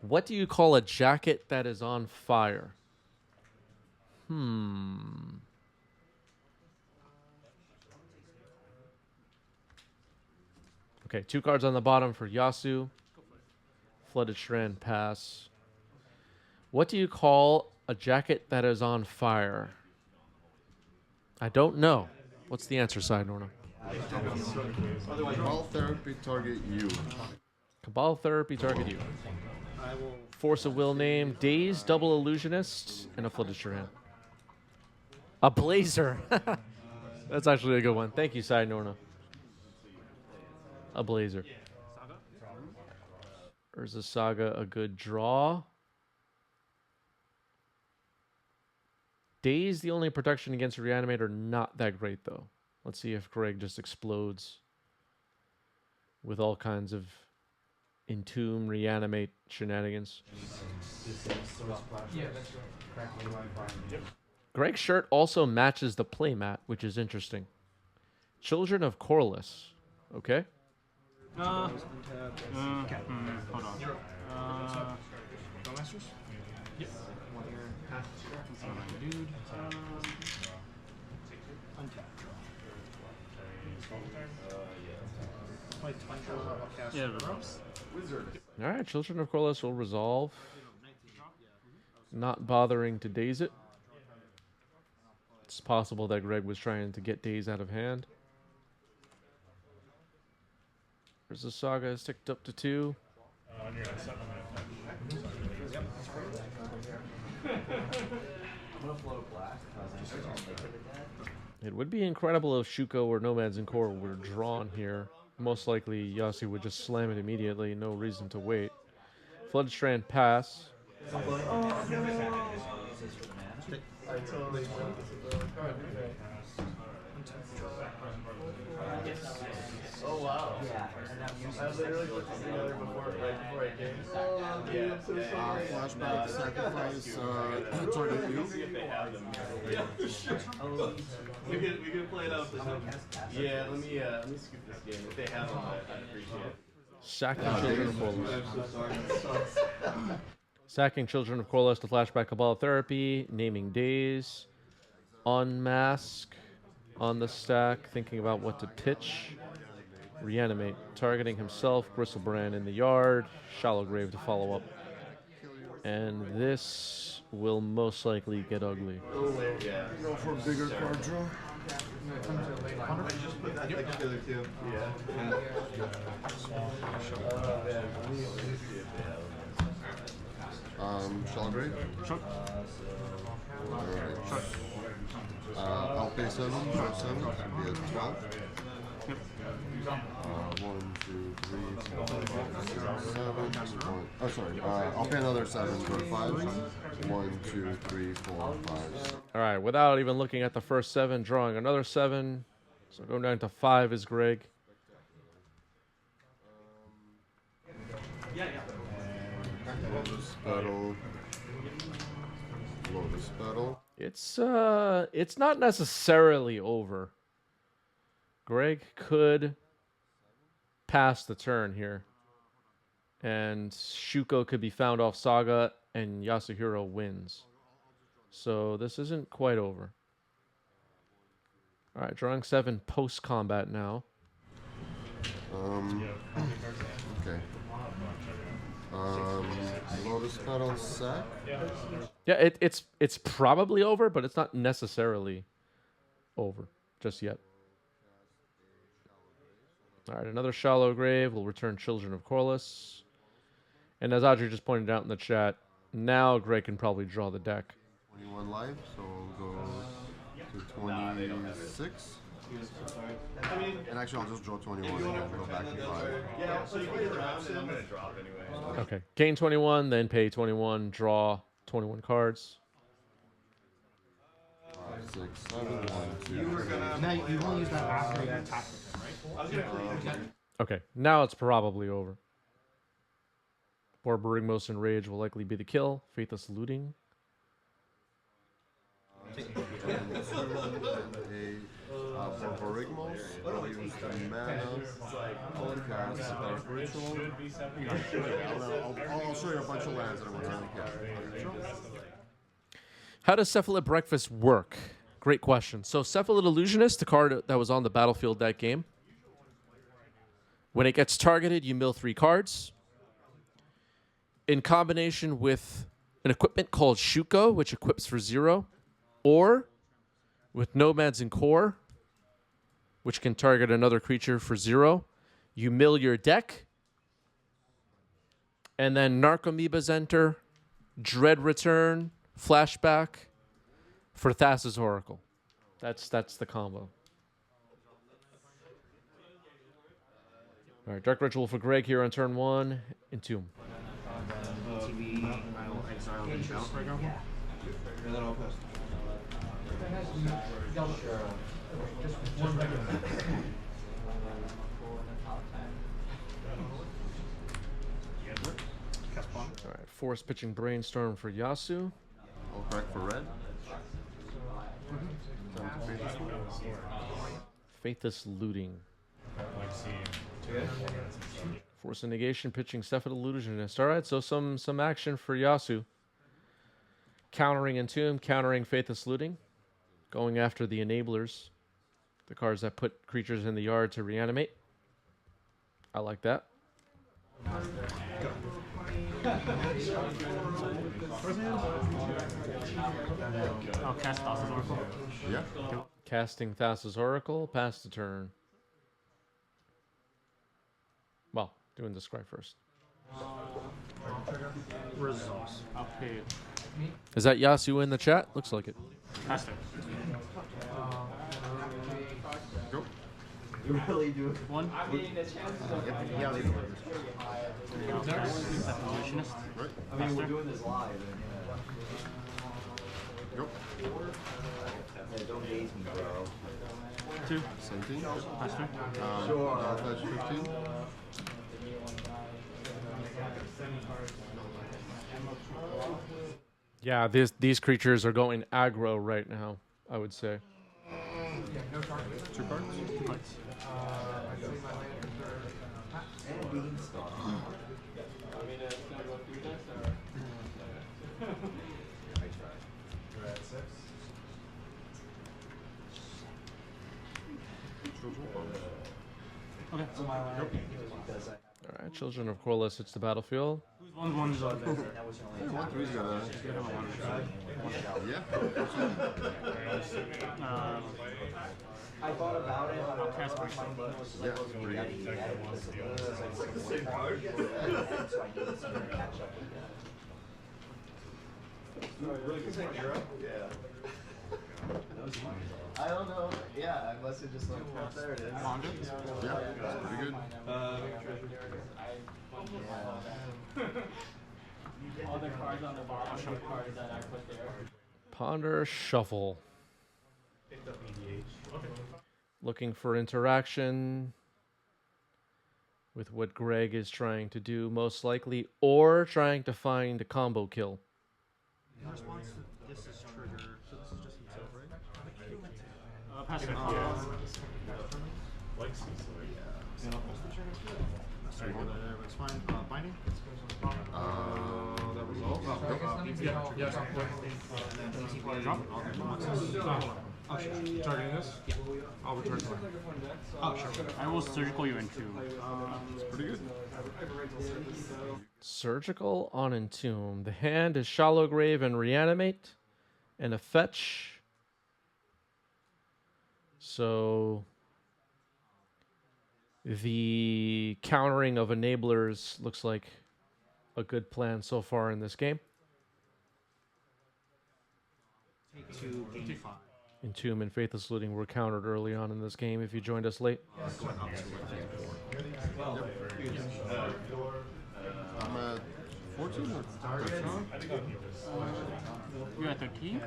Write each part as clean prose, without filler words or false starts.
What do you call a jacket that is on fire? Okay, 2 cards on the bottom for Yasu. Flooded Strand, pass. What do you call a jacket that is on fire? I don't know. What's the answer side, Norna? All therapy target you. Cabal Therapy, target you. Force of Will name, Daze, Double Illusionist, and a Flooded Strand. A Blazer. That's actually a good one. Thank you, Side Norna. A Blazer. Urza Saga, a good draw. Daze, the only protection against Reanimator, not that great, though. Let's see if Greg just explodes with all kinds of Entomb, Reanimate shenanigans. Greg's shirt also matches the playmat, which is interesting. Children of Corliss. Okay. Hold on. Go Masters? Yep. Dude. Untap. Yeah, All right, Children of Corliss will resolve. Not bothering to daze it. It's possible that Greg was trying to get daze out of hand. There's a Saga is ticked up to 2. It would be incredible if Shuko or Nomads in Core were drawn here. Most likely, Yasi would just slam it immediately. No reason to wait. Flood Strand, pass. Oh wow. I literally put this together before I came. Flashback, sacrifice, target you. We could play it out. Yeah, let me scoop this game. If they have them, I'd appreciate it. Sacking Children of Corliss. Sacking Children of Corliss to flashback Cabal Therapy. Naming days. Unmask on the stack. Thinking about what to pitch. Reanimate. Targeting himself. Gristlebrand in the yard. Shallow Grave to follow up. And this will most likely get ugly. Yeah. Go for a bigger card draw. Just put that together too. Yeah. Shallow Grave? Sure. Alright. I'll pay 7, short 7, be at 12. Yep. 1, 2, 3, 4, 5, 6, 7. Oh, sorry. I'll pay another 7, go to 5. 1, 2, 3, 4, 5, 6. All right, without even looking at the first 7, drawing another 7. So going down to 5 is Greg. Lotus Petal. Lotus Petal. It's not necessarily over. Greg could pass the turn here. And Shuko could be found off Saga and Yasuhiro wins. So this isn't quite over. All right, drawing 7 post-combat now. Okay. Lotus Petal sack. Yeah, it's probably over, but it's not necessarily over just yet. All right, another Shallow Grave will return Children of Corliss. And as Audrey just pointed out in the chat, now Greg can probably draw the deck. 21 life, so we'll go to 26. And actually, I'll just draw 21 and then go back to 5. Yeah, so you play the option. I'm going to drop anyway. Okay, gain 21, then pay 21, draw 21 cards. 5, 6, 7, 1, 2. Now you want to use that after you attack with him, right? I was going to play Okay, now it's probably over. Barbarigmos and Rage will likely be the kill. Faithless Looting. For Barigmos, I'll use the mana. I'll cast Dark Ritual. I'll show you a bunch of lands that I'm going to cast. How does Cephalid Breakfast work? Great question. So Cephalid Illusionist, the card that was on the battlefield that game. When it gets targeted, you mill 3 cards. In combination with an equipment called Shuko, which equips for 0, or with Nomads and Core, which can target another creature for 0, you mill your deck, and then Narcomoebas enter, Dread Return, Flashback for Thassa's Oracle. That's the combo. All right, Dark Ritual for Greg here on turn 1. Entomb. I'll exile the shell right now. All right, Force Pitching Brainstorm for Yasu. I'll crack for red. Faithless Looting. Force a Negation, pitching Cephalid Illusionist. All right, so some action for Yasu. Countering Entomb, countering Faithless Looting. Going after the enablers. The cards that put creatures in the yard to reanimate. I like that. I'll cast Thassa's Oracle. Yeah. Casting Thassa's Oracle, pass the turn. Well, doing the scry first. Resource. I'll pay it. Is that Yasu in the chat? Looks like it. Pass it. Go. You really do. One. Yeah, leave it. I'll cast Illusionist. Right. I mean, we're doing this live. Go. Yeah, don't daze me, bro. 2. Same thing. Pass turn. Sure. I'll fetch 15. Yeah, these creatures are going aggro right now, I would say. 2 cards. 2 cards. And Beanstalk. Okay. All right, Children of Corliss, it's the battlefield. One's Hey, 1/3's got yeah. I thought about it. I'll cast Brainstorm. Yeah, pretty good. I don't know. Yeah, unless it just like, there it is. Ponder. Yeah, that's pretty good. All the cards on the bottom, the cards that I put there. Ponder, shuffle. Looking for interaction with what Greg is trying to do, most likely, or trying to find a combo kill. In response to this is trigger, so this is just himself, right? Pass it. That's fine. Binding? That was all. Oh, sure. Targeting this? Yeah. I'll return to Oh, sure. I will surgical you into. It's pretty good. Surgical on Entomb. The hand is Shallow Grave and Reanimate, and a fetch. So the countering of enablers looks like a good plan so far in this game. Take 2, gain 5. Entomb and Faithless Looting were countered early on in this game if you joined us late. I'm at 14 or 13? You're at 13?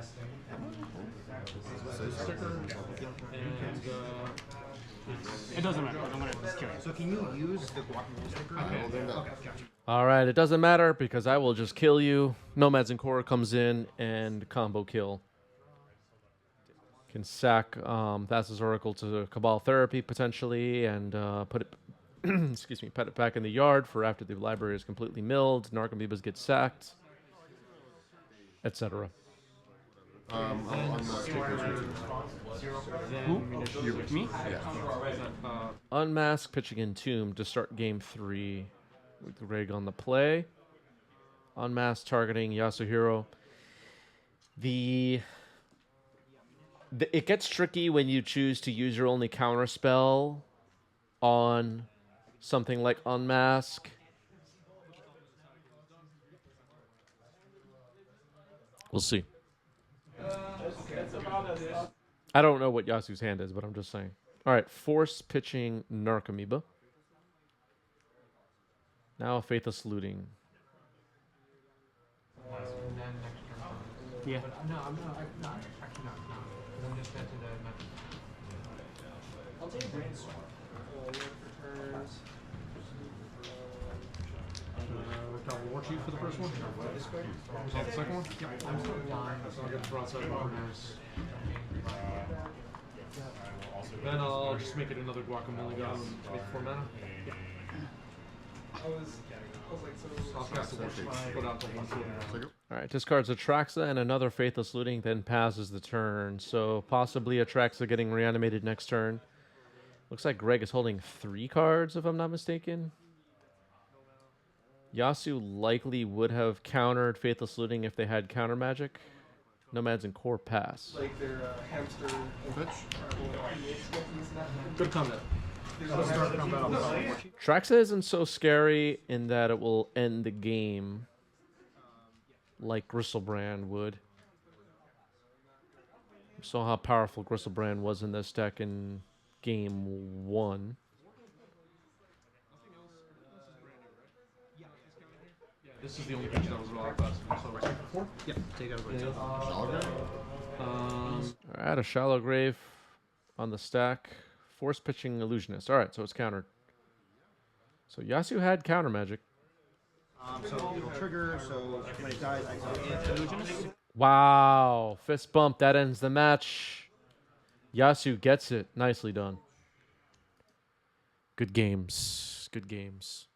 It doesn't matter. I'm going to just kill you. So can you use the guacamole sticker? Okay, gotcha. All right, it doesn't matter because I will just kill you. Nomads and Korra comes in and combo kill. Can sack Thassa's Oracle to Cabal Therapy potentially, and put it, excuse me, put it back in the yard for after the library is completely milled. Narcomoebas get sacked, etc. I'll unmask kickers. Who? You with me? Yeah. Unmask pitching Entomb to start game 3 with Greg on the play. Unmask targeting Yasuhiro. It gets tricky when you choose to use your only counter spell on something like Unmask. We'll see. I don't know what Yasu's hand is, but I'm just saying. All right, force pitching Narcomoeba. Now Faithless Looting. Yeah. No, I'm not. Actually, not. I'm just into the. I'll take brainstorm. Returns. Double war chief for the first one. Was that the second one? Yep. I'm still blind, so I'll get broadside burners. Then I'll just make it another guacamole guy to make 4 mana. Yeah. I'll cast the war chief. Go down to 140. All right, discards Atraxa and another Faithless Looting, then passes the turn. So possibly Atraxa getting reanimated next turn. Looks like Greg is holding 3 cards, if I'm not mistaken. Yasu likely would have countered Faithless Looting if they had counter magic. Nomads and Core pass. Like their hamster Pitch. Good combat. Start combat on the war chief. Traxa isn't so scary in that it will end the game like Gristlebrand would. We saw how powerful Gristlebrand was in this deck in game 1. This is the only pitch that was really fast. So we're taking 4? Yeah, take out Alright, a Shallow Grave on the stack. Force pitching Illusionist. Alright, so it's countered. So Yasu had counter magic. So it'll trigger, so when it dies, I Illusionist. Wow. Fist bump. That ends the match. Yasu gets it. Nicely done. Good games. Good games.